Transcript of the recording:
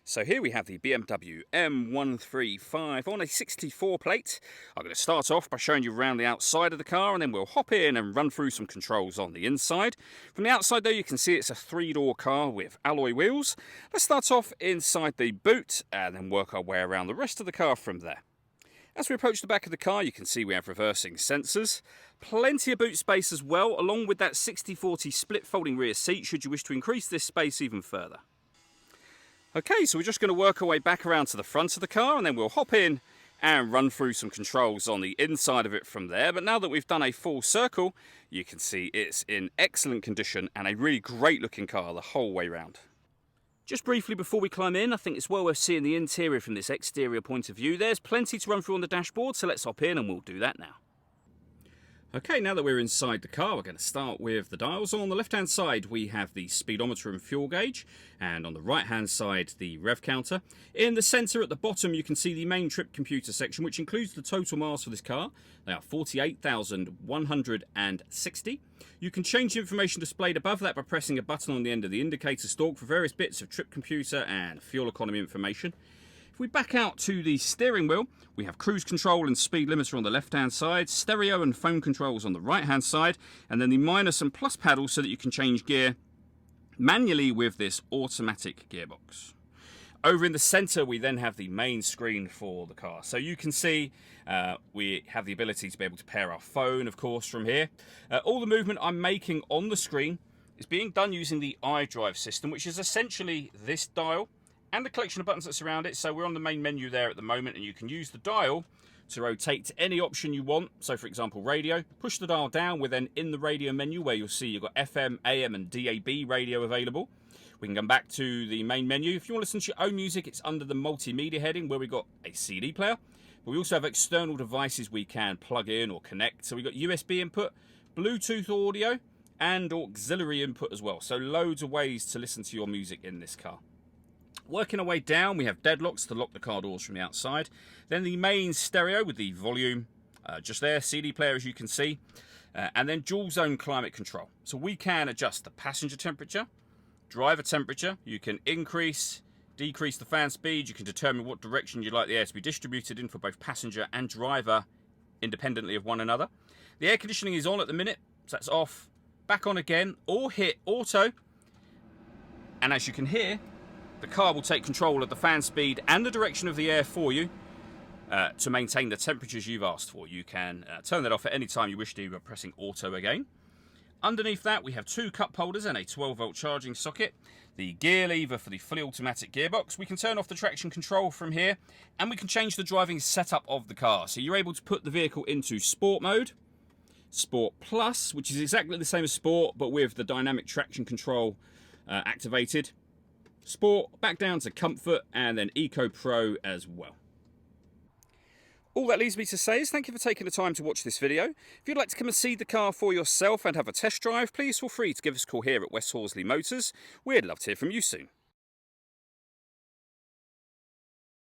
So here we have the BMW M135 on a 64 plate. I'm going to start off by showing you around the outside of the car, and then we'll hop in and run through some controls on the inside. From the outside though, you can see it's a 3-door car with alloy wheels. Let's start off inside the boot and then work our way around the rest of the car from there. As we approach the back of the car, you can see we have reversing sensors, plenty of boot space as well, along with that 60/40 split folding rear seat should you wish to increase this space even further. Okay, so we're just going to work our way back around to the front of the car, and then we'll hop in and run through some controls on the inside of it from there. But now that we've done a full circle, you can see it's in excellent condition and a really great looking car the whole way round. Just briefly before we climb in, I think it's well worth seeing the interior from this exterior point of view. There's plenty to run through on the dashboard, so let's hop in and we'll do that now. Okay, now that we're inside the car, we're going to start with the dials. On the left-hand side, we have the speedometer and fuel gauge, and on the right-hand side, the rev counter. In the centre at the bottom, you can see the main trip computer section, which includes the total miles for this car. They are 48,160. You can change the information displayed above that by pressing a button on the end of the indicator stalk for various bits of trip computer and fuel economy information. If we back out to the steering wheel, we have cruise control and speed limiter on the left-hand side, stereo and phone controls on the right-hand side, and then the minus and plus paddles so that you can change gear manually with this automatic gearbox. Over in the centre, we then have the main screen for the car. So you can see we have the ability to be able to pair our phone, of course, from here. All the movement I'm making on the screen is being done using the iDrive system, which is essentially this dial and the collection of buttons that surround it. So we're on the main menu there at the moment, and you can use the dial to rotate to any option you want. So for example, radio, push the dial down, we're then in the radio menu where you'll see you've got FM, AM and DAB radio available. We can come back to the main menu. If you want to listen to your own music, it's under the multimedia heading where we've got a CD player. But we also have external devices we can plug in or connect. So we've got USB input, Bluetooth audio and auxiliary input as well. So loads of ways to listen to your music in this car. Working our way down, we have deadlocks to lock the car doors from the outside. Then the main stereo with the volume just there, CD player as you can see, and then dual zone climate control. So we can adjust the passenger temperature, driver temperature. You can increase, decrease the fan speed. You can determine what direction you'd like the air to be distributed in for both passenger and driver independently of one another. The air conditioning is on at the minute, so that's off, back on again, or hit auto. And as you can hear, the car will take control of the fan speed and the direction of the air for you to maintain the temperatures you've asked for. You can turn that off at any time you wish to by pressing auto again. Underneath that, we have 2 cup holders and a 12-volt charging socket. The gear lever for the fully automatic gearbox. We can turn off the traction control from here, and we can change the driving setup of the car. So you're able to put the vehicle into Sport mode, Sport Plus, which is exactly the same as Sport, but with the dynamic traction control activated. Sport, back down to Comfort, and then Eco Pro as well. All that leaves me to say is thank you for taking the time to watch this video. If you'd like to come and see the car for yourself and have a test drive, please feel free to give us a call here at West Horsley Motors. We'd love to hear from you soon.